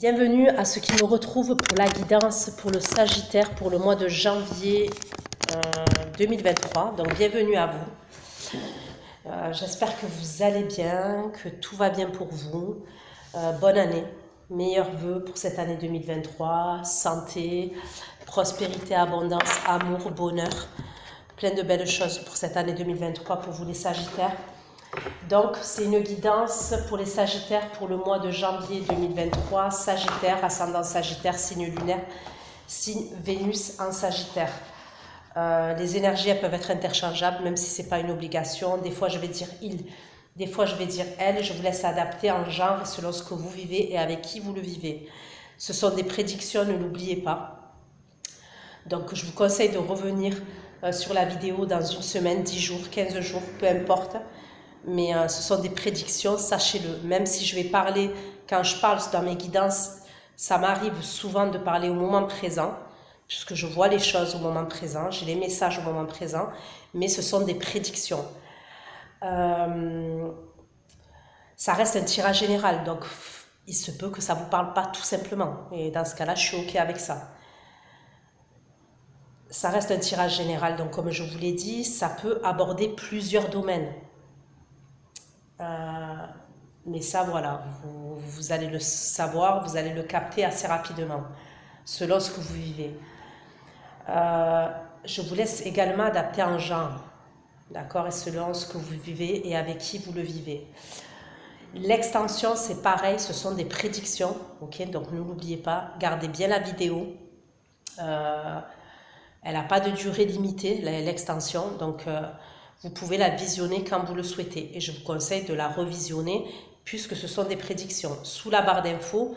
Bienvenue à ceux qui me retrouvent pour la guidance pour le Sagittaire pour le mois de janvier 2023. Donc bienvenue à vous. J'espère que vous allez bien, que tout va bien pour vous. Bonne année, meilleurs vœux pour cette année 2023. Santé, prospérité, abondance, amour, bonheur. Plein de belles choses pour cette année 2023 pour vous les Sagittaires. Donc, c'est une guidance pour les Sagittaires pour le mois de janvier 2023. Sagittaire, ascendant Sagittaire, signe lunaire, signe Vénus en Sagittaire. Les énergies, elles peuvent être interchangeables, même si ce n'est pas une obligation. Des fois, je vais dire il, des fois, je vais dire elle. Je vous laisse adapter en genre selon ce que vous vivez et avec qui vous le vivez. Ce sont des prédictions, ne l'oubliez pas. Donc, je vous conseille de revenir sur la vidéo dans une semaine, 10 jours, 15 jours, peu importe. Mais ce sont des prédictions, sachez-le. Même si je vais parler, quand je parle dans mes guidances, ça m'arrive souvent de parler au moment présent, puisque je vois les choses au moment présent, j'ai les messages au moment présent, mais ce sont des prédictions. Ça reste un tirage général, donc il se peut que ça ne vous parle pas tout simplement. Et dans ce cas-là, je suis OK avec ça. Ça reste un tirage général, donc comme je vous l'ai dit, ça peut aborder plusieurs domaines. Mais ça, voilà, vous allez le savoir, vous allez le capter assez rapidement, selon ce que vous vivez. Je vous laisse également adapter en genre, d'accord, et selon ce que vous vivez et avec qui vous le vivez. L'extension, c'est pareil, ce sont des prédictions, ok, donc ne l'oubliez pas, gardez bien la vidéo. Elle n'a pas de durée limitée, l'extension, donc vous pouvez la visionner quand vous le souhaitez. Et je vous conseille de la revisionner puisque ce sont des prédictions. Sous la barre d'infos,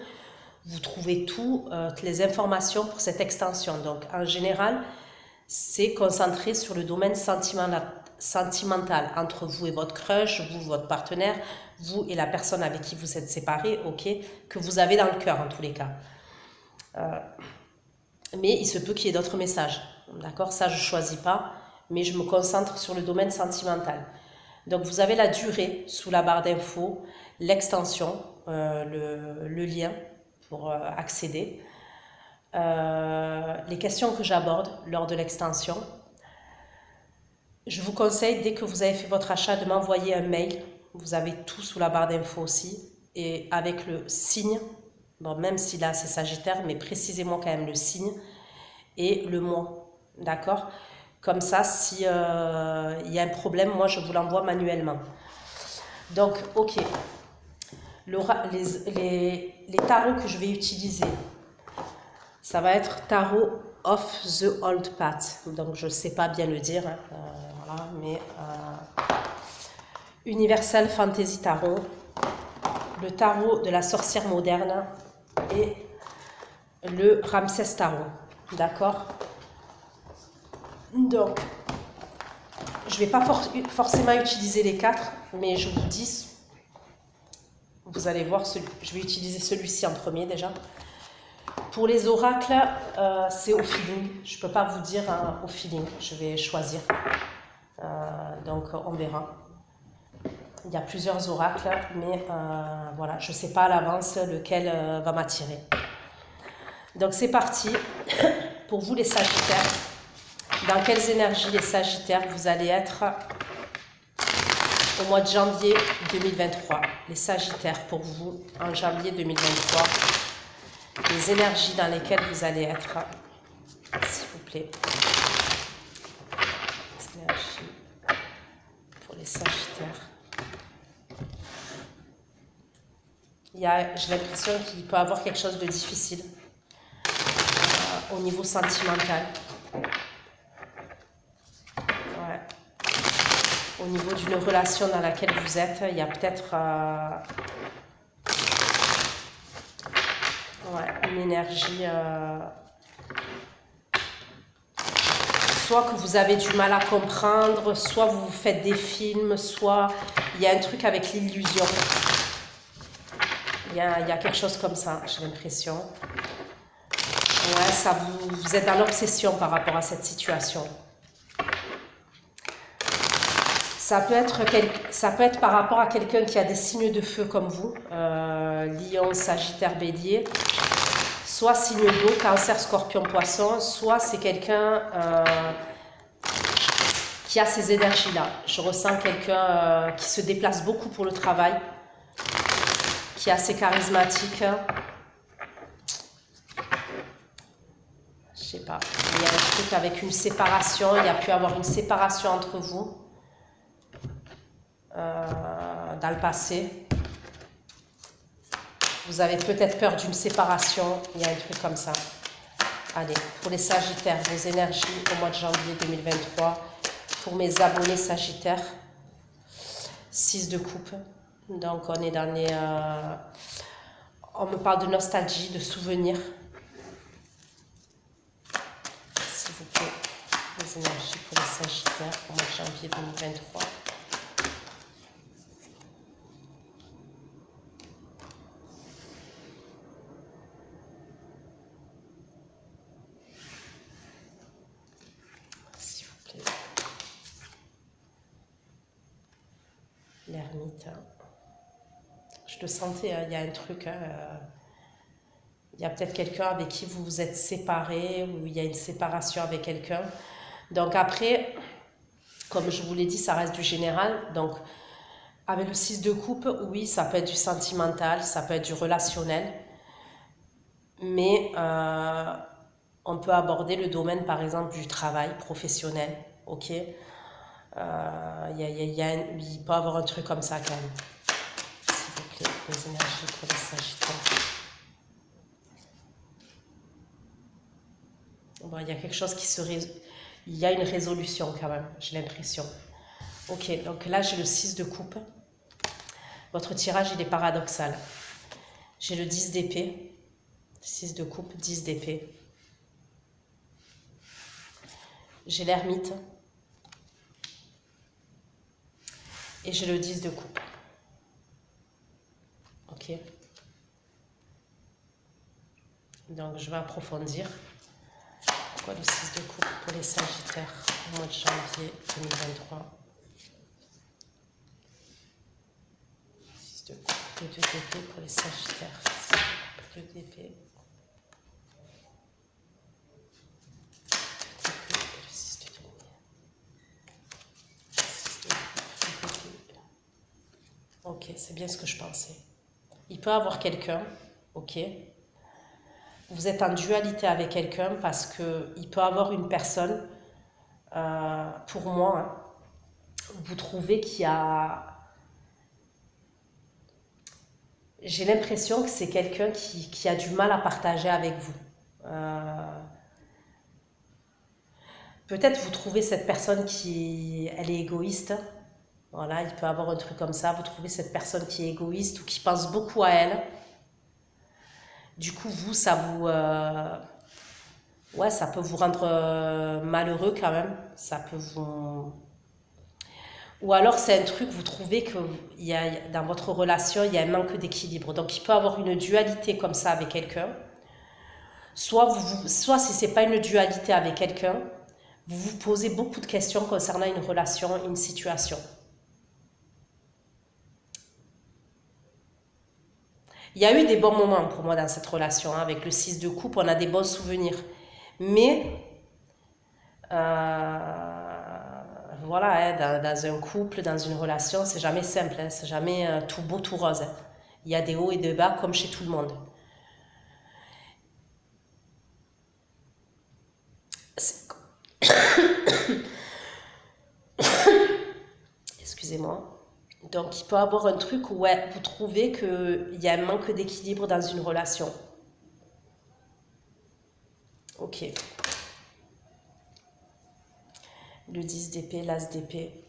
vous trouvez toutes les informations pour cette extension. Donc en général, c'est concentré sur le domaine sentimental entre vous et votre crush, vous, votre partenaire, vous et la personne avec qui vous êtes séparés, ok, que vous avez dans le cœur en tous les cas. Mais il se peut qu'il y ait d'autres messages, d'accord? Ça, je ne choisis pas, mais je me concentre sur le domaine sentimental. Donc, vous avez la durée sous la barre d'infos, l'extension, le lien pour accéder, les questions que j'aborde lors de l'extension. Je vous conseille, dès que vous avez fait votre achat, de m'envoyer un mail. Vous avez tout sous la barre d'infos aussi, et avec le signe. Bon, même si là c'est Sagittaire, mais précisez-moi quand même le signe et le mois, d'accord? Comme ça, si y a un problème, moi je vous l'envoie manuellement. Donc, ok, les tarots que je vais utiliser, ça va être tarot of the old path. Donc, je ne sais pas bien le dire, hein, voilà, mais Universal Fantasy Tarot, le tarot de la sorcière moderne et le Ramsès Tarot, d'accord? Donc, je ne vais pas forcément utiliser les quatre, mais je vous dis, vous allez voir, je vais utiliser celui-ci en premier déjà. Pour les oracles, c'est au feeling. Je ne peux pas vous dire hein, au feeling, je vais choisir. Donc, on verra. Il y a plusieurs oracles, mais voilà, je ne sais pas à l'avance lequel va m'attirer. Donc, c'est parti pour vous les Sagittaires. Dans quelles énergies les Sagittaires vous allez être au mois de janvier 2023? Les Sagittaires pour vous en janvier 2023. Les énergies dans lesquelles vous allez être, s'il vous plaît. Les énergies pour les Sagittaires. J'ai l'impression qu'il peut y avoir quelque chose de difficile au niveau sentimental. Ouais. Au niveau d'une relation dans laquelle vous êtes, il y a peut-être une énergie, soit que vous avez du mal à comprendre, soit vous faites des films, soit il y a un truc avec l'illusion. Il y a quelque chose comme ça, j'ai l'impression. Ouais, vous êtes dans l'obsession par rapport à cette situation. Ça peut être par rapport à quelqu'un qui a des signes de feu comme vous, Lion, Sagittaire, Bélier. soit signe d'eau, Cancer, Scorpion, Poisson, soit c'est quelqu'un qui a ces énergies-là. Je ressens quelqu'un qui se déplace beaucoup pour le travail, qui est assez charismatique. Je sais pas, il y a un truc avec une séparation, il y a pu avoir une séparation entre vous dans le passé. Vous avez peut-être peur d'une séparation, il y a un truc comme ça. Allez, pour les Sagittaires, vos énergies au mois de janvier 2023, pour mes abonnés Sagittaires, 6 de coupe. Donc on est dans les... on me parle de nostalgie, de souvenirs. S'il vous plaît, les énergies pour les Sagittaires au mois de janvier 2023. S'il vous plaît. L'ermite. Je le sentais, hein, il y a un truc... il y a peut-être quelqu'un avec qui vous vous êtes séparés ou il y a une séparation avec quelqu'un. Donc après, comme je vous l'ai dit, ça reste du général. Donc avec le 6 de coupe, oui, ça peut être du sentimental, ça peut être du relationnel. Mais on peut aborder le domaine, par exemple, du travail professionnel. Ok, il peut y avoir un truc comme ça quand même. S'il vous plaît, les énergies pour les Sagittaires. Bon, il y a quelque chose qui se il y a une résolution quand même, j'ai l'impression. Ok, donc là j'ai le 6 de coupe. Votre tirage il est paradoxal. J'ai le 10 d'épée, 6 de coupe, 10 d'épée. J'ai l'ermite. Et j'ai le 10 de coupe. Ok. Donc je vais approfondir. Pourquoi le 6 de coupe pour les Sagittaires au mois de janvier 2023? 6 de coupe et 2 d'épée pour les Sagittaires. 2 d'épée. 2 d'épée et le 6 de denier. 6 de coupe, 2 d'épée. Ok, c'est bien ce que je pensais. Il peut avoir quelqu'un, ok. Vous êtes en dualité avec quelqu'un parce qu'il peut avoir une personne, pour moi, hein, vous trouvez qu'il y a... J'ai l'impression que c'est quelqu'un qui a du mal à partager avec vous. Peut-être vous trouvez cette personne elle est égoïste. Voilà, il peut avoir un truc comme ça. Vous trouvez cette personne qui est égoïste ou qui pense beaucoup à elle. Du coup, vous, ça vous... ouais, ça peut vous rendre malheureux quand même. Ça peut vous... Ou alors c'est un truc, vous trouvez que dans votre relation, il y a un manque d'équilibre. Donc il peut y avoir une dualité comme ça avec quelqu'un. Soit si ce n'est pas une dualité avec quelqu'un, vous vous posez beaucoup de questions concernant une relation, une situation. Il y a eu des bons moments pour moi dans cette relation. Hein. Avec le 6 de coupe, on a des bons souvenirs. Mais, voilà, hein, dans un couple, dans une relation, c'est jamais simple. Hein, c'est jamais tout beau, tout rose. Hein. Il y a des hauts et des bas comme chez tout le monde. Excusez-moi. Donc, il peut y avoir un truc où ouais, vous trouvez qu'il y a un manque d'équilibre dans une relation. Ok. Le 10 d'épée, l'as d'épée.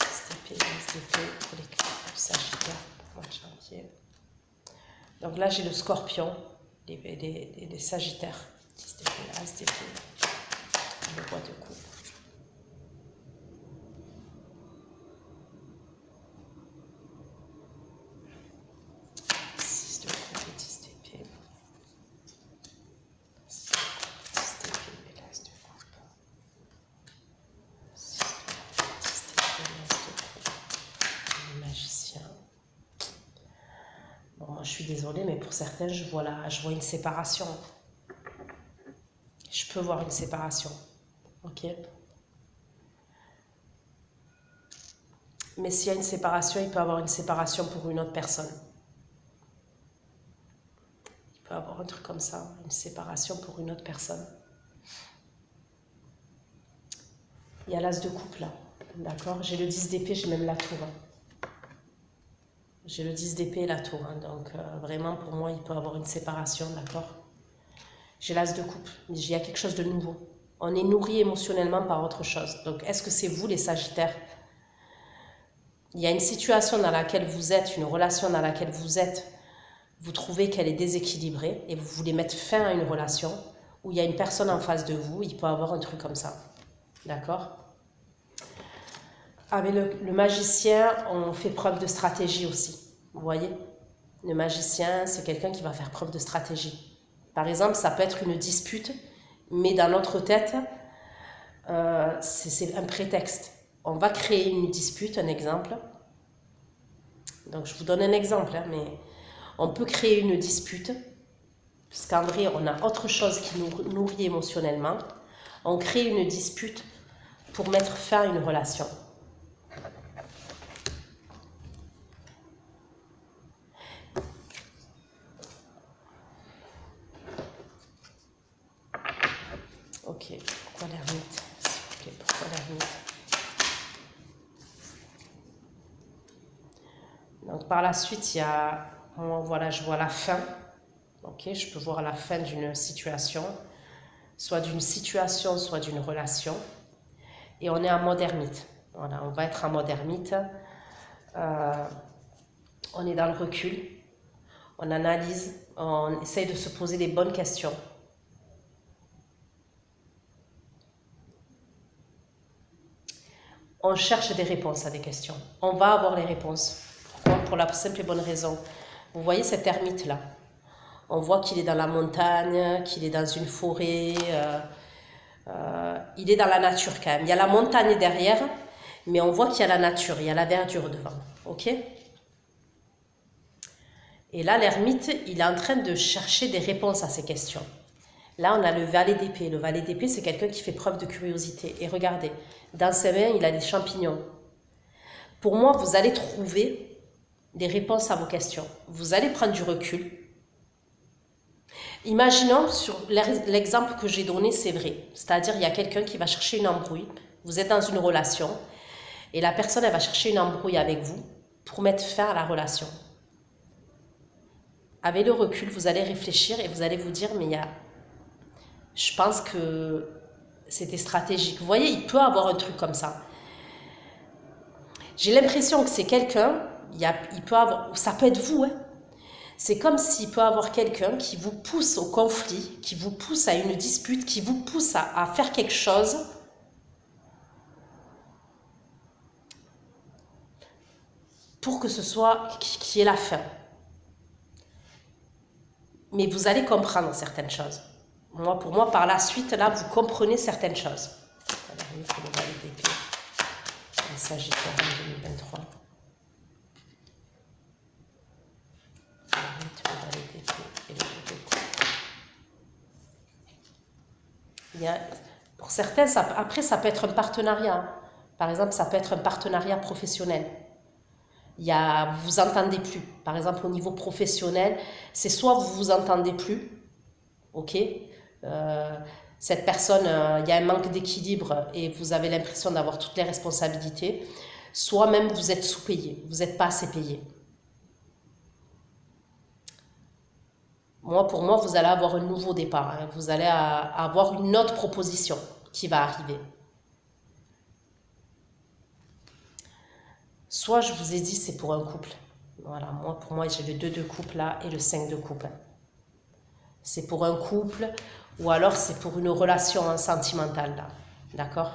10 d'épée, l'as d'épée pour les Sagittaires pour le mois de janvier. Donc là, j'ai le Scorpion, les Sagittaires. 10 d'épée, l'as d'épée, le roi de coupe. 6 de coupe et 10 d'épée. 6 de coupe, 10 d'épée et l'as de coupe. 6 de coupe, 10 d'épée, l'as de coupe. Le magicien. Bon, moi, je suis désolée, mais pour certains, je vois une séparation. Je peux voir une séparation. Ok? Mais s'il y a une séparation, il peut y avoir une séparation pour une autre personne. Il peut y avoir un truc comme ça, une séparation pour une autre personne. Il y a l'as de coupe là, d'accord? J'ai le 10 d'épée, j'ai même la tour. J'ai le 10 d'épée et la tour, donc vraiment pour moi il peut y avoir une séparation, d'accord? J'ai l'as de coupe, il y a quelque chose de nouveau. On est nourri émotionnellement par autre chose. Donc est-ce que c'est vous les Sagittaires? Il y a une situation dans laquelle vous êtes, une relation dans laquelle vous êtes, vous trouvez qu'elle est déséquilibrée et vous voulez mettre fin à une relation où il y a une personne en face de vous, il peut y avoir un truc comme ça. D'accord? Avec le magicien, on fait preuve de stratégie aussi. Vous voyez? Le magicien, c'est quelqu'un qui va faire preuve de stratégie. Par exemple, ça peut être une dispute, mais dans notre tête, c'est un prétexte. On va créer une dispute, un exemple. Donc, je vous donne un exemple, hein, mais on peut créer une dispute, parce qu'en vrai, on a autre chose qui nous nourrit émotionnellement. On crée une dispute pour mettre fin à une relation. Ok, pourquoi l'ermite? S'il vous plaît, pourquoi l'ermite? Donc par la suite, il y a, moi, voilà, je vois la fin. Ok, je peux voir la fin d'une situation, soit d'une situation, soit d'une relation. Et on est en mode ermite. Voilà, on va être en mode ermite. On est dans le recul. On analyse, on essaye de se poser les bonnes questions. On cherche des réponses à des questions. On va avoir les réponses. Pourquoi? Pour la simple et bonne raison. Vous voyez cet ermite-là? On voit qu'il est dans la montagne, qu'il est dans une forêt. Il est dans la nature quand même. Il y a la montagne derrière, mais on voit qu'il y a la nature, il y a la verdure devant. Ok? Et là, l'ermite, il est en train de chercher des réponses à ces questions. Là, on a le valet d'épée. Le valet d'épée, c'est quelqu'un qui fait preuve de curiosité. Et regardez, dans ses mains, il a des champignons. Pour moi, vous allez trouver des réponses à vos questions. Vous allez prendre du recul. Imaginons, sur l'exemple que j'ai donné, c'est vrai. C'est-à-dire, il y a quelqu'un qui va chercher une embrouille. Vous êtes dans une relation et la personne, elle va chercher une embrouille avec vous pour mettre fin à la relation. Avec le recul, vous allez réfléchir et vous allez vous dire, mais je pense que c'était stratégique. Vous voyez, il peut avoir un truc comme ça. J'ai l'impression que c'est quelqu'un, il peut avoir, ça peut être vous, hein. C'est comme s'il peut avoir quelqu'un qui vous pousse au conflit, qui vous pousse à une dispute, qui vous pousse à faire quelque chose pour que ce soit qui est la fin. Mais vous allez comprendre certaines choses. Pour moi, par la suite, là, vous comprenez certaines choses. Alors, il faut le valet d'épée. Le Sagittaire en 2023. Le valet d'épée et le valet de coupe. Pour certains, après, ça peut être un partenariat. Par exemple, ça peut être un partenariat professionnel. Vous vous entendez plus. Par exemple, au niveau professionnel, c'est soit vous vous entendez plus, ok, cette personne, il y a un manque d'équilibre et vous avez l'impression d'avoir toutes les responsabilités, soit même vous êtes sous-payé, vous n'êtes pas assez payé. Pour moi, vous allez avoir un nouveau départ, hein. Vous allez avoir une autre proposition qui va arriver. Soit je vous ai dit c'est pour un couple. Voilà, pour moi j'ai le 2 de coupe là et le 5 de coupe. C'est pour un couple ou alors c'est pour une relation sentimentale là. D'accord?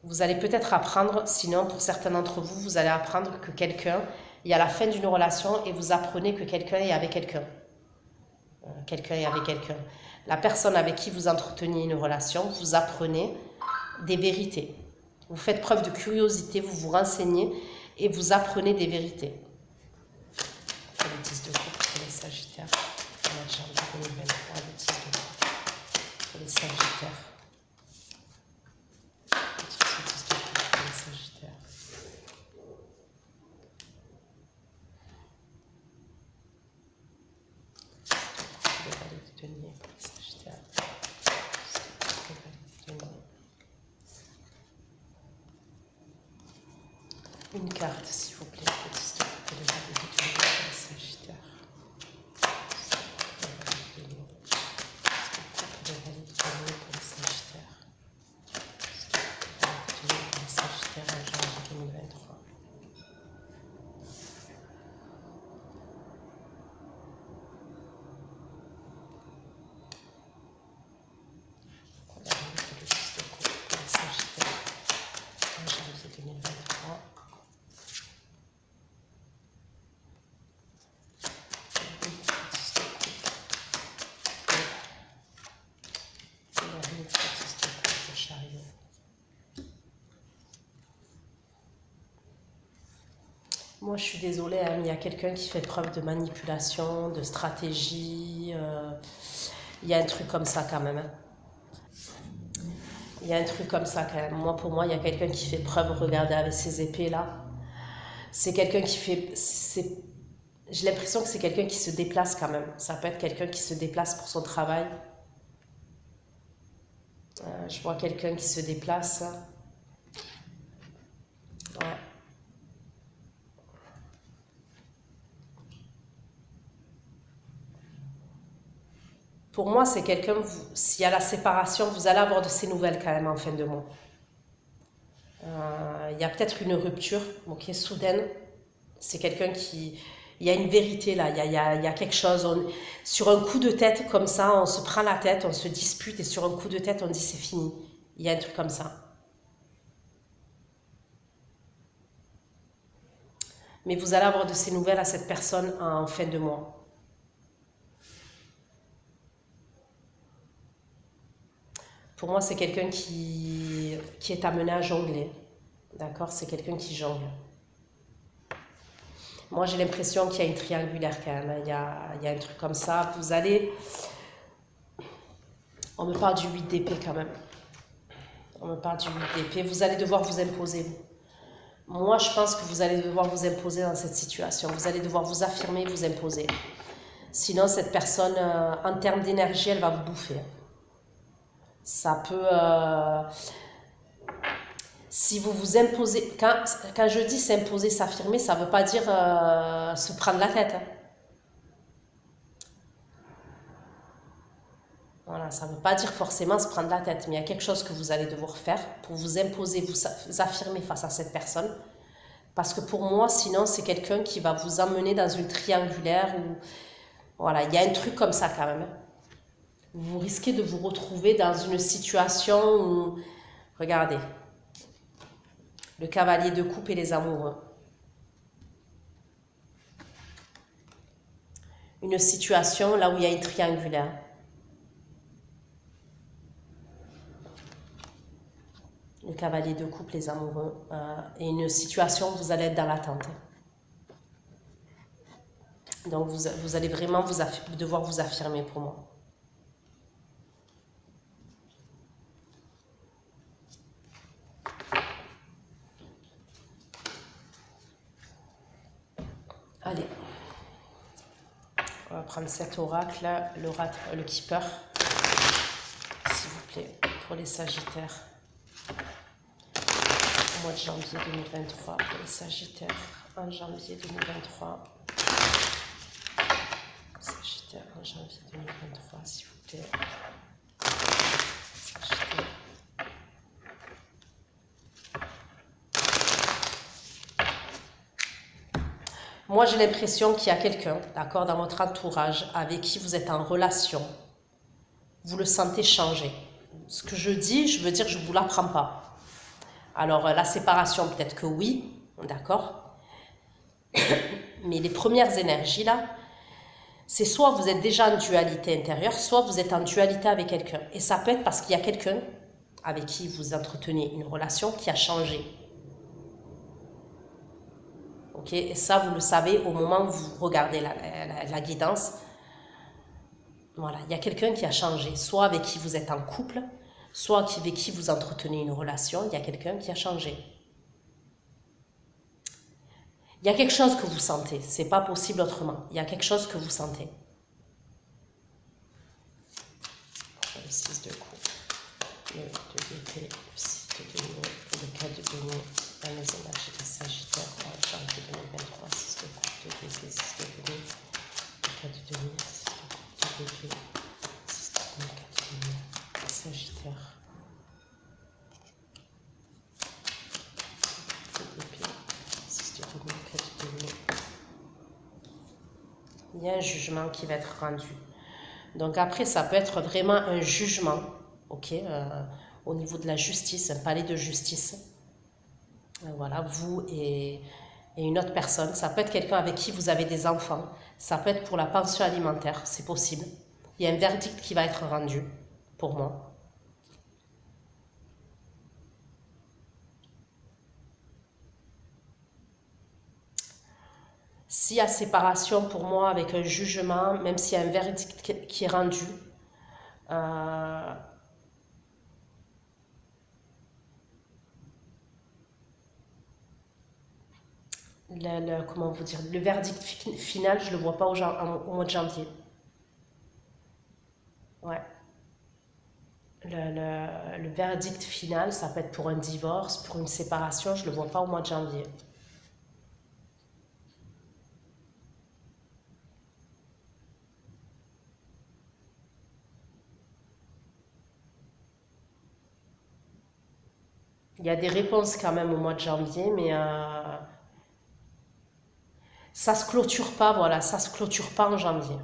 Vous allez peut-être apprendre, sinon pour certains d'entre vous, vous allez apprendre que quelqu'un, il y a la fin d'une relation et vous apprenez que quelqu'un est avec quelqu'un. Quelqu'un est avec quelqu'un. La personne avec qui vous entreteniez une relation, vous apprenez des vérités. Vous faites preuve de curiosité, vous vous renseignez et vous apprenez des vérités. Pour les 10 de coupe, pour les Sagittaires. Au mois de janvier 2023, le 10 de coupe. Pour les Sagittaires. Le 10 de coupe pour les Sagittaires. Le valet de denier pour les Sagittaires. Le valet de denier. Une carte, s'il vous plaît, pour le 10 de coupe et le valet de denier pour les Sagittaires. Le valet de denier. Le valet de denier pour les Sagittaires. Le valet de denier pour les Sagittaires en janvier 2023. Moi, je suis désolée, hein, mais il y a quelqu'un qui fait preuve de manipulation, de stratégie. Il y a un truc comme ça quand même. Hein. Il y a un truc comme ça quand même. Moi, pour moi, il y a quelqu'un qui fait preuve, regardez, avec ces épées-là. C'est quelqu'un qui fait... J'ai l'impression que c'est quelqu'un qui se déplace quand même. Ça peut être quelqu'un qui se déplace pour son travail. Je vois quelqu'un qui se déplace. Ouais. Pour moi, c'est quelqu'un, s'il y a la séparation, vous allez avoir de ces nouvelles quand même en fin de mois. Il y a peut-être une rupture, ok, soudaine. C'est quelqu'un qui... Il y a une vérité là, il y a quelque chose. Sur un coup de tête comme ça, on se prend la tête, on se dispute et sur un coup de tête, on dit c'est fini. Il y a un truc comme ça. Mais vous allez avoir de ces nouvelles à cette personne en fin de mois. Pour moi, c'est quelqu'un qui est amené à jongler. D'accord? C'est quelqu'un qui jongle. Moi, j'ai l'impression qu'il y a une triangulaire quand même. Il y a un truc comme ça. Vous allez... On me parle du 8 d'épée quand même. On me parle du 8 d'épée. Vous allez devoir vous imposer. Moi, je pense que vous allez devoir vous imposer dans cette situation. Vous allez devoir vous affirmer, vous imposer. Sinon, cette personne, en termes d'énergie, elle va vous bouffer. Ça peut... si vous vous imposez... Quand je dis s'imposer, s'affirmer, ça ne veut pas dire se prendre la tête. Hein. Voilà, ça ne veut pas dire forcément se prendre la tête, mais il y a quelque chose que vous allez devoir faire pour vous imposer, vous affirmer face à cette personne. Parce que pour moi, sinon, c'est quelqu'un qui va vous emmener dans une triangulaire où... Voilà, il y a un truc comme ça quand même. Hein. Vous risquez de vous retrouver dans une situation où... Regardez. Le cavalier de coupe et les amoureux. Une situation là où il y a une triangulaire. Le cavalier de coupe, les amoureux. Et une situation où vous allez être dans l'attente. Donc vous allez vraiment devoir vous affirmer pour moi. Allez, on va prendre cet oracle, le keeper, s'il vous plaît, pour les Sagittaires. Au mois de janvier 2023, pour les Sagittaires, en janvier 2023. Sagittaire, en janvier 2023, s'il vous plaît. Sagittaire. Moi, j'ai l'impression qu'il y a quelqu'un, d'accord, dans votre entourage, avec qui vous êtes en relation. Vous le sentez changer. Ce que je dis, je veux dire, je ne vous l'apprends pas. Alors, la séparation, peut-être que oui, d'accord. Mais les premières énergies, là, c'est soit vous êtes déjà en dualité intérieure, soit vous êtes en dualité avec quelqu'un. Et ça peut être parce qu'il y a quelqu'un avec qui vous entretenez une relation qui a changé. Ok, et ça, vous le savez au moment où vous regardez la guidance. Voilà, il y a quelqu'un qui a changé, soit avec qui vous êtes en couple, soit avec qui vous entretenez une relation, il y a quelqu'un qui a changé. Il y a quelque chose que vous sentez, c'est pas possible autrement. Il y a quelque chose que vous sentez. Le 6 de coupe, le 2 d'épée, le 6 de denier, le 4 de denier, la maison d'âge des Sagittaires, en janvier 2023, 6 de coupe, 2 d'épée, 6 de denier, le 4 de denier, 6 de coupe, 2 d'épée, 6 de denier, 4 de denier, les Sagittaires. 2 d'épée, 6 de denier, 4 de denier. Il y a un jugement qui va être rendu. Donc après, ça peut être vraiment un jugement, ok, au niveau de la justice, un palais de justice. Voilà, vous et une autre personne. Ça peut être quelqu'un avec qui vous avez des enfants. Ça peut être pour la pension alimentaire, c'est possible. Il y a un verdict qui va être rendu, pour moi. S'il y a séparation pour moi avec un jugement, même s'il y a un verdict qui est rendu, comment vous dire, le verdict final, je ne le vois pas au mois de janvier. Ouais. Le verdict final, ça peut être pour un divorce, pour une séparation, je ne le vois pas au mois de janvier. Il y a des réponses quand même au mois de janvier, mais ça se clôture pas, voilà, ça se clôture pas en janvier.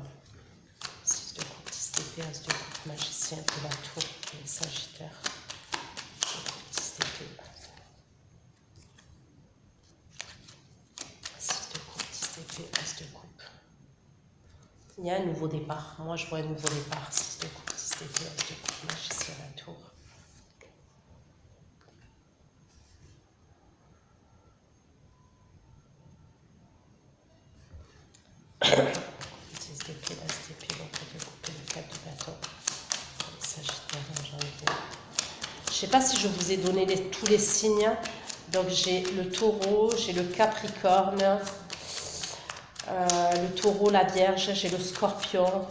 6 de coupe, 10 d'épée, as de coupe, magicien, de la tour, les Sagittaires. 10 d'épée. 6 de coupe, 10 d'épée, as de coupe. Il y a un nouveau départ. Moi, je vois un nouveau départ. 6 de coupe, 10 d'épée, as de coupe, magicien, la tour. Je ne sais pas si je vous ai donné tous les signes. Donc j'ai le taureau, j'ai le capricorne, le taureau, la vierge, j'ai le scorpion.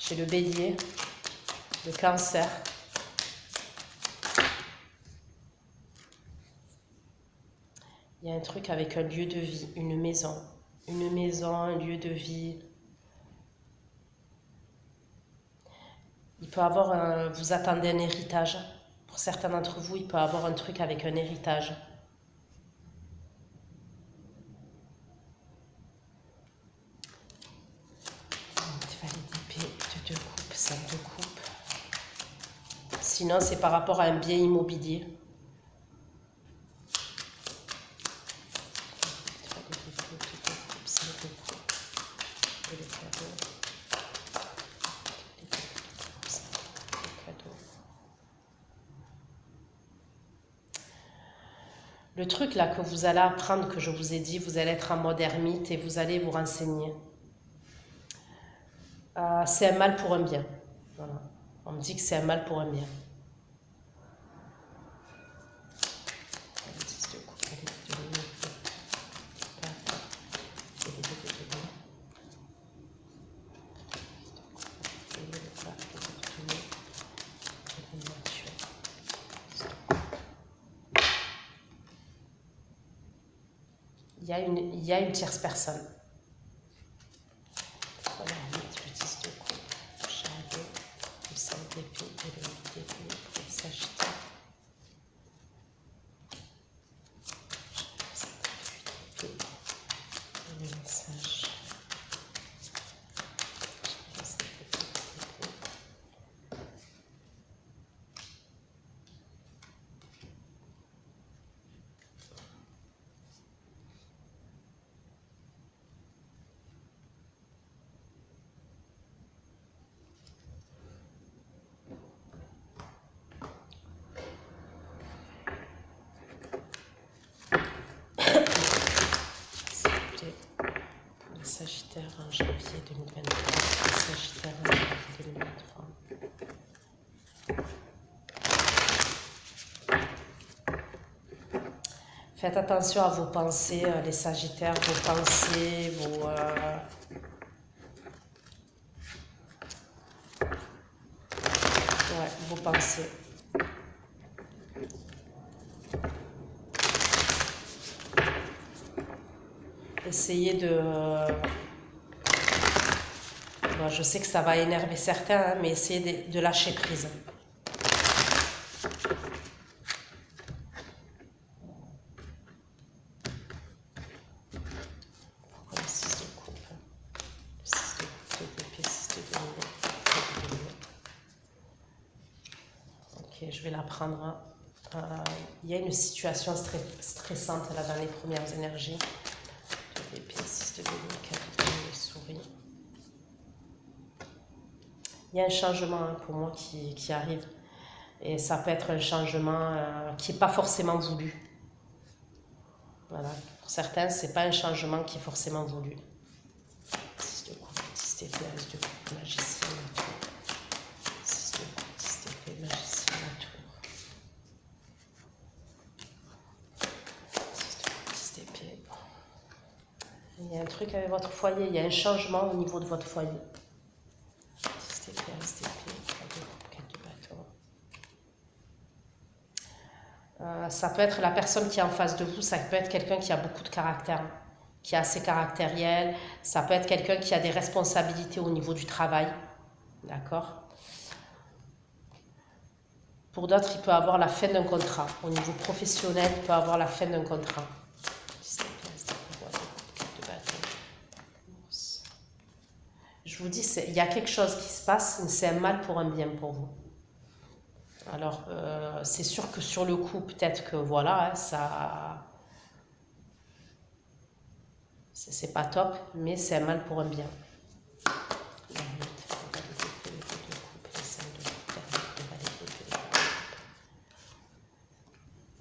J'ai le bélier, le cancer. Il y a un truc avec un lieu de vie, une maison, un lieu de vie. Il peut avoir vous attendez un héritage. Pour certains d'entre vous, il peut avoir un truc avec un héritage. De coupe. Sinon, c'est par rapport à un bien immobilier. Le truc là que vous allez apprendre, que je vous ai dit, vous allez être en mode ermite et vous allez vous renseigner. C'est un mal pour un bien. Voilà. On me dit que c'est un mal pour un bien. Il y a une tierce personne. Voilà, le 10 de coupe, le 5 d'épée et le 8 d'épée pour les Sagittaires. Le message. Sagittaire en janvier 2023. Sagittaire en janvier 2023. Faites attention à vos pensées, les Sagittaires, vos pensées, vos pensées. Essayez de... Bon, je sais que ça va énerver certains, hein, mais essayez de lâcher prise. Pourquoi le 6 de coupe? Le 6 de d'épée, 6 de denier. Ok, je vais la prendre. Il y a une situation stressante là dans les premières énergies. Épée, 6 de denier, 4 de denier, souris. Il y a un changement hein, pour moi qui arrive. Et ça peut être un changement qui n'est pas forcément voulu. Voilà. Pour certains, ce n'est pas un changement qui est forcément voulu. 6 de coupe, 10 d'épée, 10 de coupe, magicien, la tour. 6 de coupe, 10 d'épée, magicien, la tour. 6 de coupe, 10 d'épée. Il y a un truc avec votre foyer, il y a un changement au niveau de votre foyer. 10 d'épée, 10 d'épée, 4 de coupe, 4 de bâton. Ça peut être la personne qui est en face de vous, ça peut être quelqu'un qui a beaucoup de caractère, qui est assez caractériel, ça peut être quelqu'un qui a des responsabilités au niveau du travail, d'accord? Pour d'autres, il peut avoir la fin d'un contrat. Au niveau professionnel, il peut avoir la fin d'un contrat. Je vous dis, il y a quelque chose qui se passe, mais c'est un mal pour un bien pour vous. Alors, c'est sûr que sur le coup, peut-être que voilà, hein, ça... C'est pas top, mais c'est un mal pour un bien.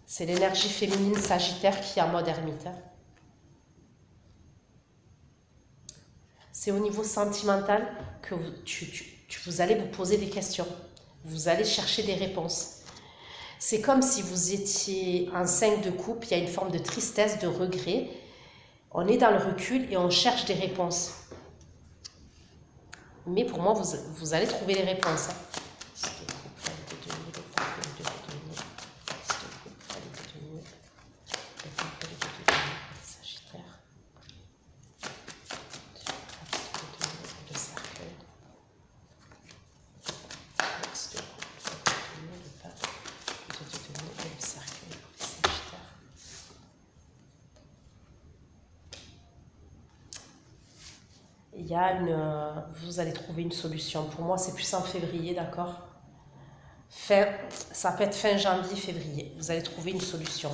C'est l'énergie féminine Sagittaire qui est en mode ermite. C'est au niveau sentimental que vous allez vous poser des questions. Vous allez chercher des réponses. C'est comme si vous étiez en 5 de coupe, il y a une forme de tristesse, de regret. On est dans le recul et on cherche des réponses. Mais pour moi, vous allez trouver les réponses. Il y a vous allez trouver une solution. Pour moi, c'est plus en février, d'accord? Ça peut être fin janvier, février. Vous allez trouver une solution.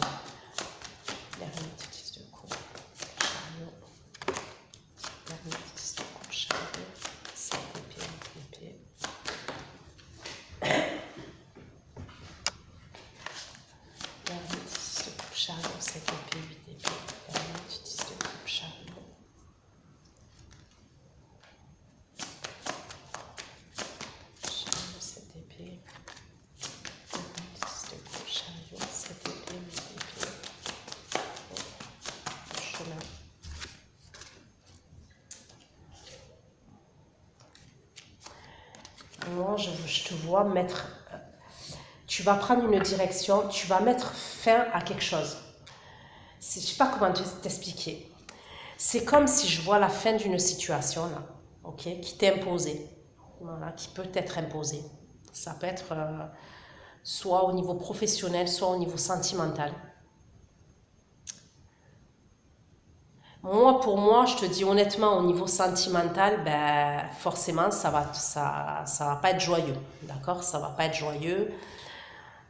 L'ermite, 10 de coupe, chariot. L'ermite, 10 de coupe, chariot. 7 d'épée, 8 d'épée. L'ermite, 10 de coupe, chariot. 7 d'épée, 8 d'épée. L'ermite, 10 de coupe, chariot. Moi, je te vois mettre... Tu vas prendre une direction, tu vas mettre fin à quelque chose. Je ne sais pas comment t'expliquer. C'est comme si je vois la fin d'une situation, là, okay, qui t'est imposée. Voilà, qui peut être imposée. Ça peut être soit au niveau professionnel, soit au niveau sentimental. Moi, pour moi, je te dis honnêtement, au niveau sentimental, ben, forcément, ça va pas être joyeux, d'accord? Ça va pas être joyeux.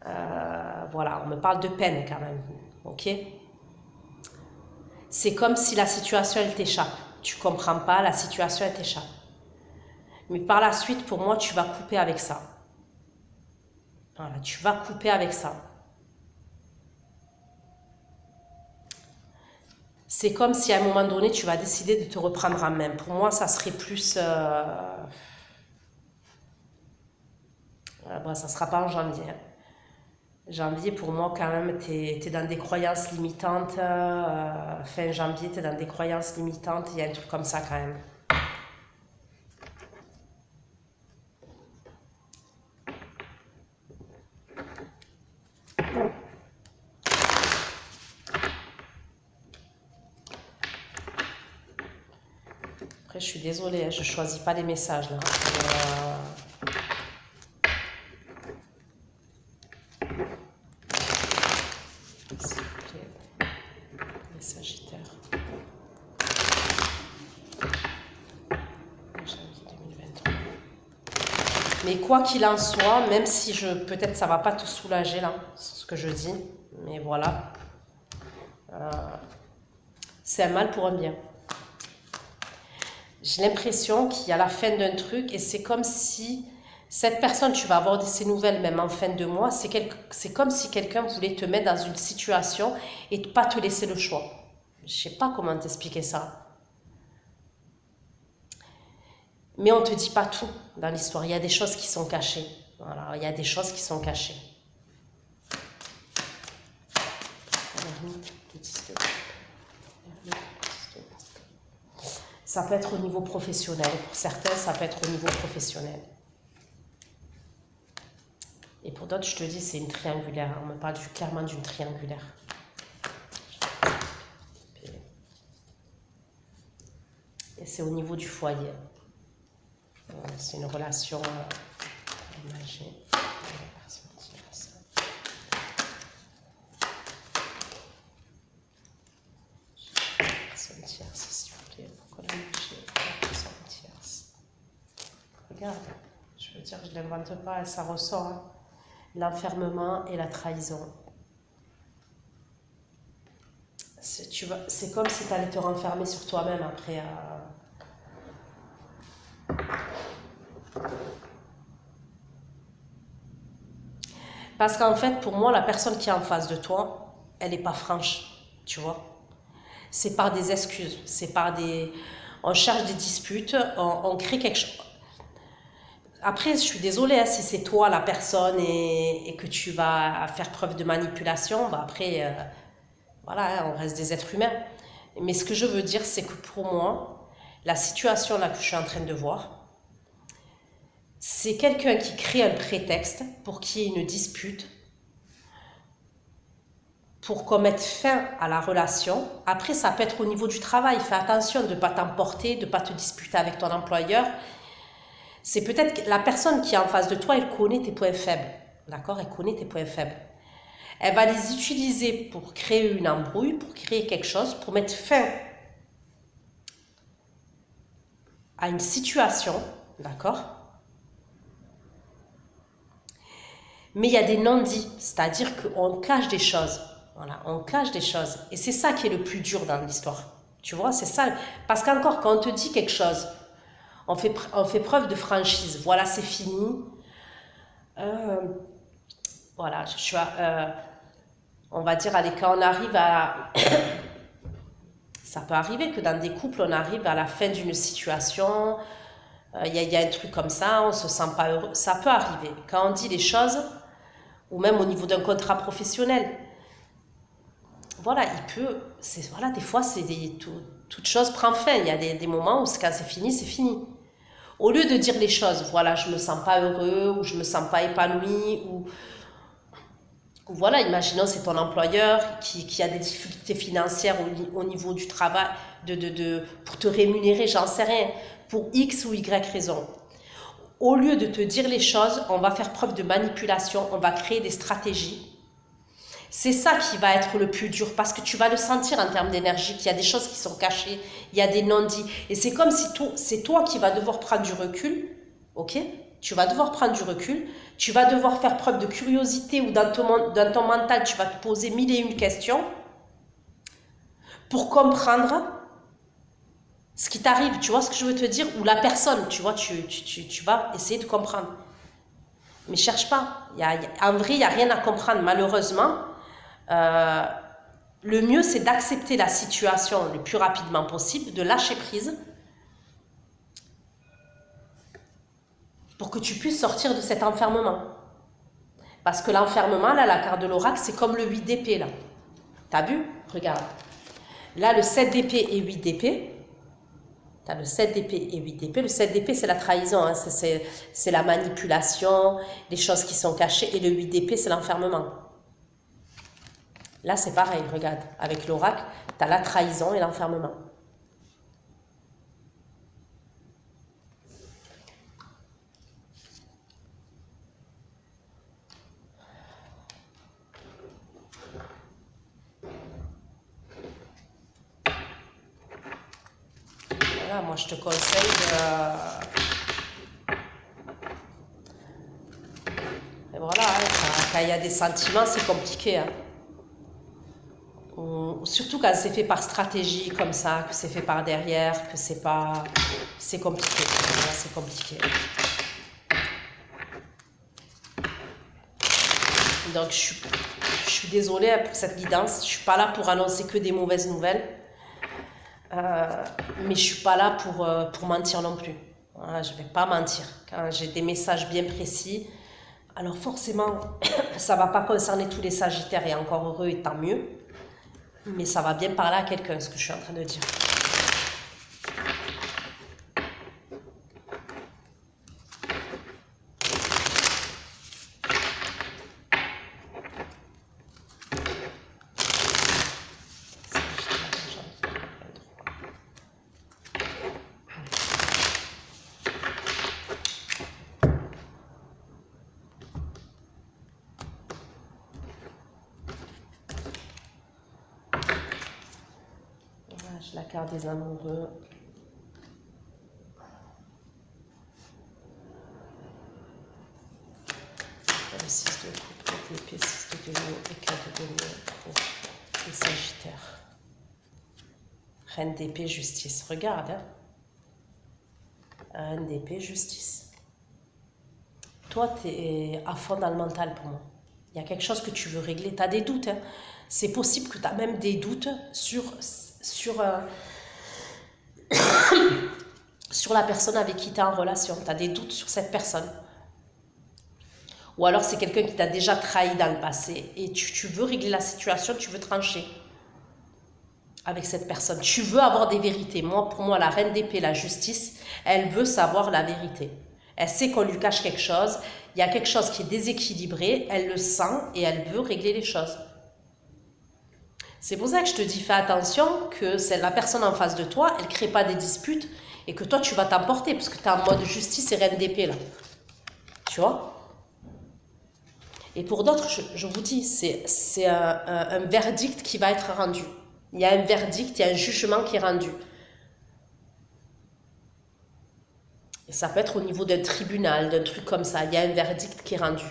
Voilà, on me parle de peine quand même, ok? C'est comme si la situation, elle t'échappe. Tu comprends pas, la situation, elle t'échappe. Mais par la suite, pour moi, tu vas couper avec ça. Voilà, tu vas couper avec ça. C'est comme si à un moment donné, tu vas décider de te reprendre en main. Pour moi, ça serait plus... bon, ça ne sera pas en janvier. Janvier, pour moi, quand même, tu es dans des croyances limitantes. Fin janvier, tu es dans des croyances limitantes. Il y a un truc comme ça quand même. Après, je suis désolée, hein, je ne choisis pas les messages là. S'il vous plaît, les Sagittaires. Janvier 2023. Mais quoi qu'il en soit, même si peut-être ça va pas te soulager là, c'est ce que je dis, mais voilà, c'est un mal pour un bien. J'ai l'impression qu'il y a la fin d'un truc et c'est comme si cette personne, tu vas avoir ses nouvelles même en fin de mois, c'est comme si quelqu'un voulait te mettre dans une situation et ne pas te laisser le choix. Je sais pas comment t'expliquer ça. Mais on ne te dit pas tout dans l'histoire. Il y a des choses qui sont cachées. Voilà, il y a des choses qui sont cachées. Ça peut être au niveau professionnel. Pour certains, ça peut être au niveau professionnel. Et pour d'autres, je te dis, c'est une triangulaire. On me parle clairement d'une triangulaire. Et c'est au niveau du foyer. C'est une relation imagée. Personne tierce, s'il vous plaît. Pourquoi la personne tierce? Regarde, je veux dire, je ne l'invente pas, ça ressort. Hein. L'enfermement et la trahison. C'est comme si tu allais te renfermer sur toi-même après. Parce qu'en fait, pour moi, la personne qui est en face de toi, elle n'est pas franche, tu vois. C'est par des excuses, c'est par des... On cherche des disputes, on crée quelque chose. Après, je suis désolée, hein, si c'est toi la personne et que tu vas faire preuve de manipulation, bah après, voilà, hein, on reste des êtres humains. Mais ce que je veux dire, c'est que pour moi, la situation là que je suis en train de voir, c'est quelqu'un qui crée un prétexte pour qu'il y ait une dispute, pour qu'on mette fin à la relation. Après, ça peut être au niveau du travail. Fais attention de ne pas t'emporter, de ne pas te disputer avec ton employeur. C'est peut-être que la personne qui est en face de toi, elle connaît tes points faibles. D'accord? Elle connaît tes points faibles. Elle va les utiliser pour créer une embrouille, pour créer quelque chose, pour mettre fin à une situation. D'accord? Mais il y a des non-dits, c'est-à-dire qu'on cache des choses. Voilà, on cache des choses. Et c'est ça qui est le plus dur dans l'histoire. Tu vois, c'est ça. Parce qu'encore, quand on te dit quelque chose, on fait preuve de franchise. Voilà, c'est fini. Voilà, on va dire, allez, quand on arrive à... Ça peut arriver que dans des couples, on arrive à la fin d'une situation, il y a un truc comme ça, on ne se sent pas heureux. Ça peut arriver. Quand on dit les choses, ou même au niveau d'un contrat professionnel, voilà, voilà, des fois, toute chose prend fin. Il y a des moments où quand c'est fini, c'est fini. Au lieu de dire les choses, voilà, je ne me sens pas heureux, ou je ne me sens pas épanoui, ou voilà, imaginons c'est ton employeur qui a des difficultés financières au niveau du travail, pour te rémunérer, j'en sais rien, pour X ou Y raison. Au lieu de te dire les choses, on va faire preuve de manipulation, on va créer des stratégies C'est ça qui va être le plus dur parce que tu vas le sentir en termes d'énergie, qu'il y a des choses qui sont cachées, il y a des non-dits. Et c'est comme si c'est toi qui vas devoir prendre du recul, ok? Tu vas devoir prendre du recul, tu vas devoir faire preuve de curiosité ou dans ton mental, tu vas te poser mille et une questions pour comprendre ce qui t'arrive, tu vois ce que je veux te dire? Ou la personne, tu vois, tu vas essayer de comprendre. Mais cherche pas. En vrai, il n'y a rien à comprendre, malheureusement. Le mieux, c'est d'accepter la situation le plus rapidement possible, de lâcher prise pour que tu puisses sortir de cet enfermement. Parce que l'enfermement, là, la carte de l'oracle, c'est comme le 8 d'épée, là. T'as vu? Regarde. Là, le 7 d'épée et 8 d'épée. Tu as le 7 d'épée et 8 d'épée. Le 7 d'épée, c'est la trahison, hein. C'est la manipulation, les choses qui sont cachées. Et le 8 d'épée, c'est l'enfermement. Là, c'est pareil, regarde. Avec l'oracle, tu as la trahison et l'enfermement. Voilà, moi, je te conseille de... Et voilà, hein, quand il y a des sentiments, c'est compliqué, hein. Surtout quand c'est fait par stratégie comme ça, que c'est fait par derrière, que c'est pas... C'est compliqué, voilà, c'est compliqué. Donc je suis désolée pour cette guidance, je suis pas là pour annoncer que des mauvaises nouvelles, mais je suis pas là pour mentir non plus. Voilà, je vais pas mentir. Quand j'ai des messages bien précis, alors forcément, ça va pas concerner tous les Sagittaires, et encore heureux et tant mieux. Mais ça va bien parler à quelqu'un, ce que je suis en train de dire. La carte des amoureux. Le 6 de coupe, 4 d'épée, 6 de denier et 4 de denier pour les Sagittaires. Reine d'épée, justice. Regarde, hein. Reine d'épée, justice. Toi, tu es à fond dans le mental pour moi. Il y a quelque chose que tu veux régler. Tu as des doutes, hein. C'est possible que tu as même des doutes sur la personne avec qui tu es en relation. Tu as des doutes sur cette personne. Ou alors c'est quelqu'un qui t'a déjà trahi dans le passé et tu veux régler la situation, tu veux trancher avec cette personne. Tu veux avoir des vérités. Pour moi, la reine d'épée, la justice, elle veut savoir la vérité. Elle sait qu'on lui cache quelque chose. Il y a quelque chose qui est déséquilibré. Elle le sent et elle veut régler les choses. C'est pour ça que je te dis, fais attention que c'est la personne en face de toi, elle ne crée pas des disputes et que toi, tu vas t'emporter parce que tu es en mode justice et reine d'épée, là. Tu vois? Et pour d'autres, je vous dis, c'est un verdict qui va être rendu. Il y a un verdict, il y a un jugement qui est rendu. Et ça peut être au niveau d'un tribunal, d'un truc comme ça. Il y a un verdict qui est rendu.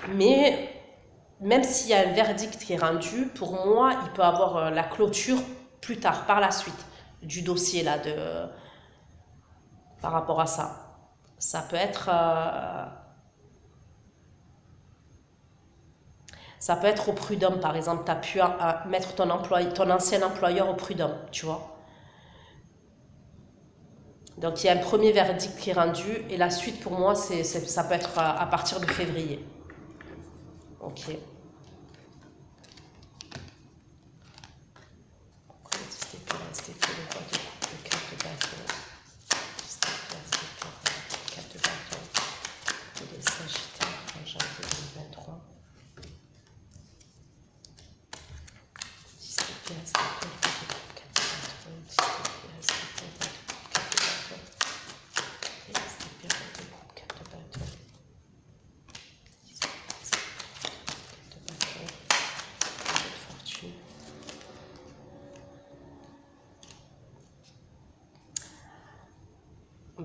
Mais même s'il y a un verdict qui est rendu, pour moi, il peut avoir la clôture plus tard, par la suite, du dossier là, par rapport à ça. Ça peut être au prud'homme, par exemple. Tu as pu mettre ton ancien employeur au prud'homme, tu vois. Donc, il y a un premier verdict qui est rendu. Et la suite, pour moi, ça peut être à partir de février. Ok.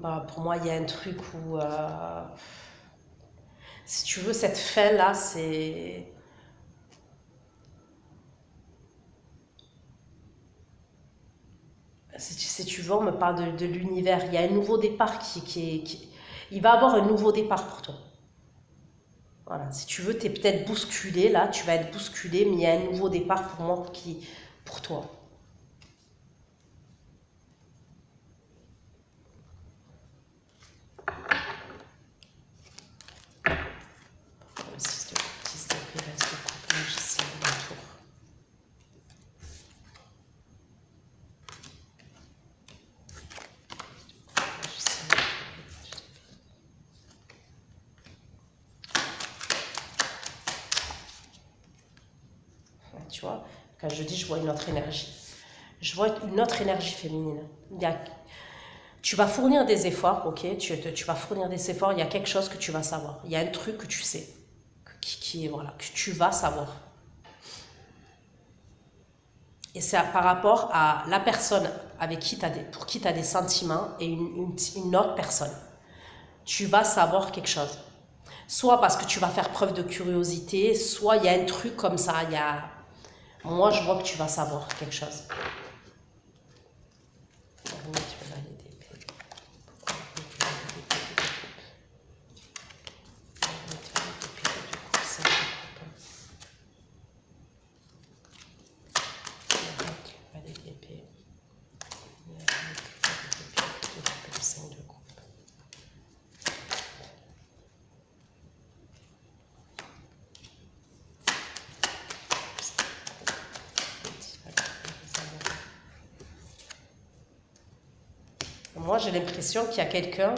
Bah, pour moi, il y a un truc où, si tu veux, cette fin-là, c'est... Si tu veux, on me parle de l'univers. Il y a un nouveau départ il va y avoir un nouveau départ pour toi. Voilà, si tu veux, tu es peut-être bousculé, là, tu vas être bousculé, mais il y a un nouveau départ pour moi, pour toi. S'il te plaît, reste couple magicien autour. Tu vois, quand je dis, je vois une autre énergie. Je vois une autre énergie féminine. Tu vas fournir des efforts, ok, tu vas fournir des efforts, il y a quelque chose que tu vas savoir. Il y a un truc que tu sais, voilà, que tu vas savoir. Et c'est par rapport à la personne pour qui tu as des sentiments et une autre personne. Tu vas savoir quelque chose. Soit parce que tu vas faire preuve de curiosité, soit il y a un truc comme ça. Moi, je vois que tu vas savoir quelque chose. Moi, j'ai l'impression qu'il y a quelqu'un,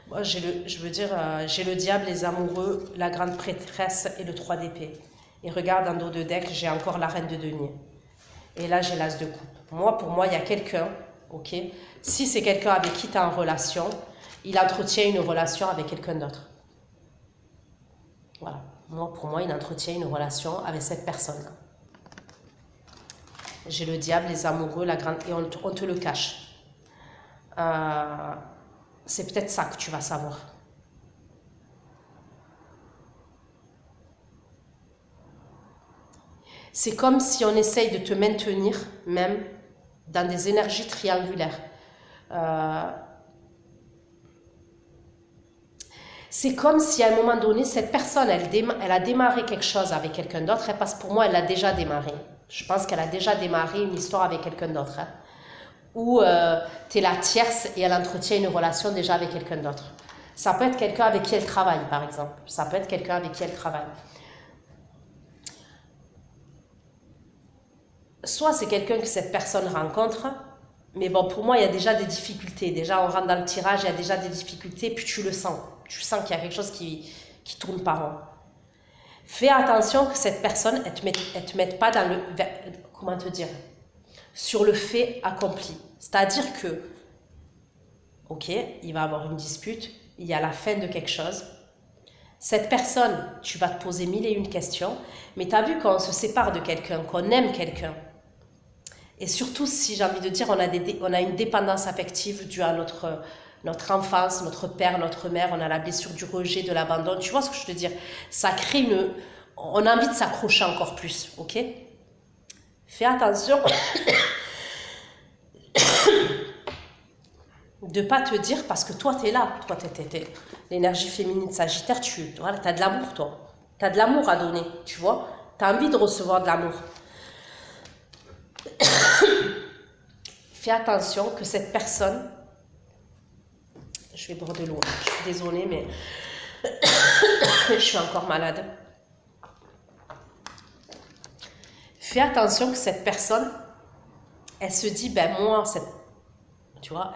moi, j'ai le diable, les amoureux, la grande prêtresse et le 3 d'épée. Et regarde, en dos de deck, j'ai encore la reine de denier. Et là, j'ai l'as de coupe. Pour moi, il y a quelqu'un, ok? Si c'est quelqu'un avec qui tu es en relation, il entretient une relation avec quelqu'un d'autre. Voilà. Pour moi, il entretient une relation avec cette personne-là. J'ai le diable, les amoureux, la grande... Et on te le cache. C'est peut-être ça que tu vas savoir. C'est comme si on essaye de te maintenir même dans des énergies triangulaires. C'est comme si à un moment donné, cette personne, elle a démarré quelque chose avec quelqu'un d'autre, parce que pour moi, elle l'a déjà démarré. Je pense qu'elle a déjà démarré une histoire avec quelqu'un d'autre. Hein. Ou tu es la tierce et elle entretient une relation déjà avec quelqu'un d'autre. Ça peut être quelqu'un avec qui elle travaille, par exemple. Ça peut être quelqu'un avec qui elle travaille. Soit c'est quelqu'un que cette personne rencontre, mais bon, pour moi, il y a déjà des difficultés. Déjà, on rentre dans le tirage, il y a déjà des difficultés, puis tu le sens. Tu sens qu'il y a quelque chose qui tourne pas rond. Fais attention que cette personne, elle te mette pas dans le... Comment te dire? Sur le fait accompli. C'est-à-dire que, ok, il va y avoir une dispute, il y a la fin de quelque chose. Cette personne, tu vas te poser 1001 questions, mais tu as vu quand on se sépare de quelqu'un, qu'on aime quelqu'un, et surtout si j'ai envie de dire, on a une dépendance affective due à notre enfance, notre père, notre mère, on a la blessure du rejet, de l'abandon, tu vois ce que je veux dire? Ça crée on a envie de s'accrocher encore plus, ok? Fais attention de ne pas te dire, parce que toi, tu es là, toi, t'es l'énergie féminine Sagittaire, tu as de l'amour, toi. Tu as de l'amour à donner, tu vois. Tu as envie de recevoir de l'amour. Fais attention que cette personne... Je vais boire de l'eau, je suis désolée, mais je suis encore malade. Fais attention que cette personne, elle se dit, ben moi, tu vois,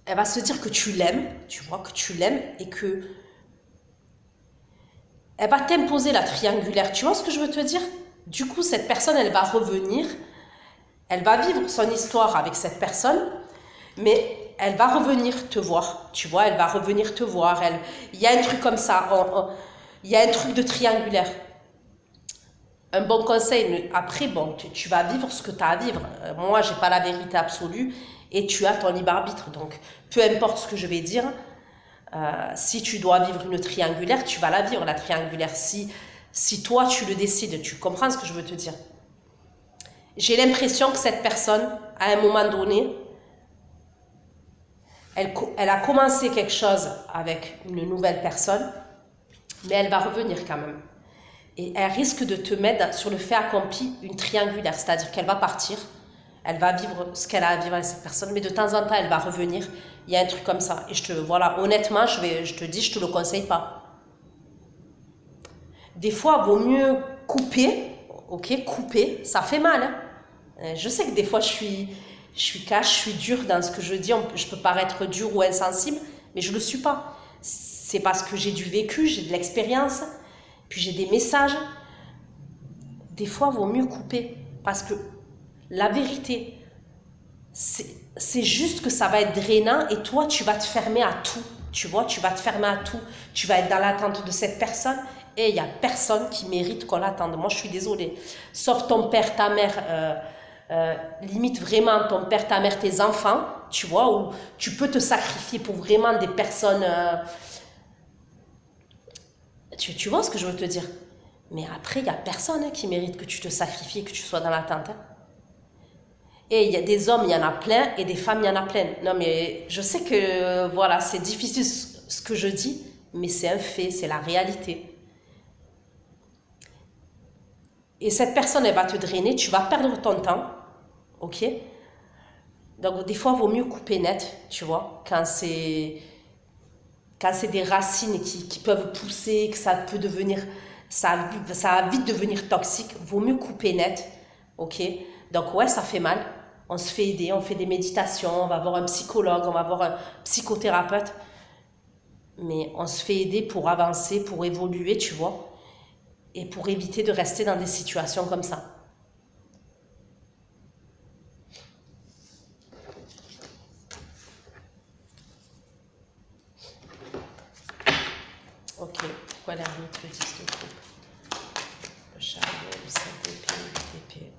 elle va se dire que tu l'aimes, tu vois, que tu l'aimes et que elle va t'imposer la triangulaire. Tu vois ce que je veux te dire? Du coup, cette personne, elle va revenir, elle va vivre son histoire avec cette personne, mais elle va revenir te voir, tu vois, elle va revenir te voir. Il y a un truc comme ça, il y a un truc de triangulaire. Un bon conseil, après, bon, tu vas vivre ce que tu as à vivre. Moi, je n'ai pas la vérité absolue Et tu as ton libre arbitre. Donc, peu importe ce que je vais dire, si tu dois vivre une triangulaire, tu vas la vivre, la triangulaire. Si toi, tu le décides, tu comprends ce que je veux te dire. J'ai l'impression que cette personne, à un moment donné, elle a commencé quelque chose avec une nouvelle personne, mais elle va revenir quand même. Et elle risque de te mettre sur le fait accompli une triangulaire, c'est-à-dire qu'elle va partir, elle va vivre ce qu'elle a à vivre avec cette personne, mais de temps en temps, elle va revenir. Il y a un truc comme ça. Et voilà, honnêtement, je te dis, je te le conseille pas. Des fois, il vaut mieux couper, ok, couper, ça fait mal. Hein. Je sais que des fois, je suis cash, je suis dure dans ce que je dis, je peux paraître dure ou insensible, mais je ne le suis pas. C'est parce que j'ai du vécu, j'ai de l'expérience, puis j'ai des messages. Des fois, il vaut mieux couper, parce que la vérité, c'est juste que ça va être drainant et toi, tu vas te fermer à tout. Tu vois, tu vas te fermer à tout. Tu vas être dans l'attente de cette personne et il n'y a personne qui mérite qu'on l'attende. Moi, je suis désolée. Sauf ton père, ta mère, limite vraiment ton père, ta mère, tes enfants, tu vois, où tu peux te sacrifier pour vraiment des personnes... tu vois ce que je veux te dire? Mais après, il n'y a personne qui mérite que tu te sacrifies et que tu sois dans l'attente. Hein. Et il y a des hommes, il y en a plein, et des femmes, il y en a plein. Non, mais je sais que, voilà, c'est difficile ce que je dis, mais c'est un fait, c'est la réalité. Et cette personne, elle va te drainer, tu vas perdre ton temps, ok? Donc, des fois, il vaut mieux couper net, tu vois, quand c'est des racines qui peuvent pousser, que ça peut devenir, ça va vite devenir toxique, vaut mieux couper net, ok? Donc ouais, ça fait mal, on se fait aider, on fait des méditations, on va voir un psychologue, on va voir un psychothérapeute, mais on se fait aider pour avancer, pour évoluer, tu vois, et pour éviter de rester dans des situations comme ça. Ok, pourquoi l'ermite le 10 de coupe? Le chariot, le 7 d'épée, le 8 d'épée.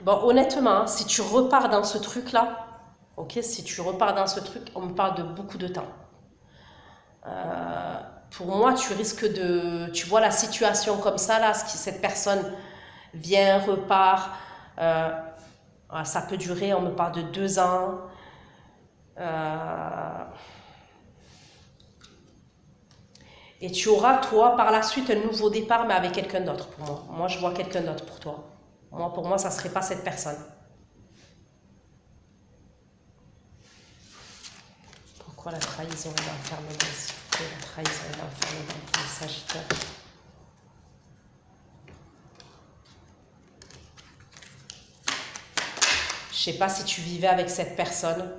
Bon, honnêtement, si tu repars dans ce truc-là, ok, si tu repars dans ce truc, on me parle de beaucoup de temps. Pour moi, tu risques de... Tu vois la situation comme ça, là, cette personne vient, repart, ça peut durer, on me parle de 2 ans. Et tu auras, toi, par la suite, un nouveau départ, mais avec quelqu'un d'autre pour moi. Moi, je vois quelqu'un d'autre pour toi. Pour moi, ça ne serait pas cette personne. Pourquoi la trahison et l'enfermement ici? La trahison et l'enfermement pour les Sagittaires. Je ne sais pas si tu vivais avec cette personne.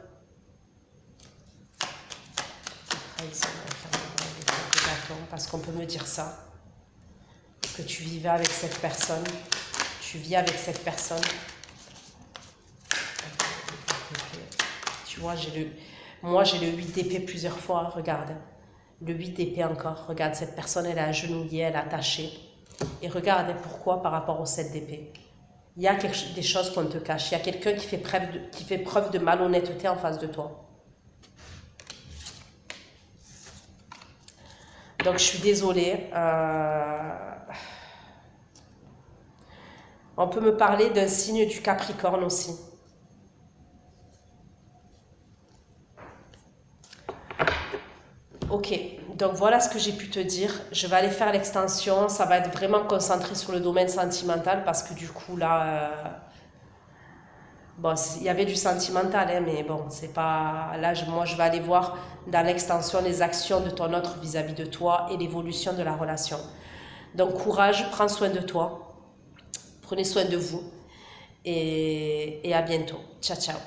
La trahison et l'enfermement, parce qu'on peut me dire ça. Que tu vivais avec cette personne. Tu vis avec cette personne. Tu vois, moi j'ai le 8 d'épée plusieurs fois, regarde. Le 8 d'épée encore, regarde, cette personne, elle est agenouillée, elle est attachée. Et regarde pourquoi par rapport au 7 d'épée. Il y a des choses qu'on te cache. Il y a quelqu'un qui fait preuve de malhonnêteté en face de toi. Donc je suis désolée. On peut me parler d'un signe du Capricorne aussi. Ok, donc voilà ce que j'ai pu te dire. Je vais aller faire l'extension. Ça va être vraiment concentré sur le domaine sentimental parce que du coup là... bon, il y avait du sentimental, hein, mais bon, c'est pas... Là, moi, je vais aller voir dans l'extension les actions de ton autre vis-à-vis de toi et l'évolution de la relation. Donc courage, prends soin de toi. Prenez soin de vous et à bientôt. Ciao, ciao.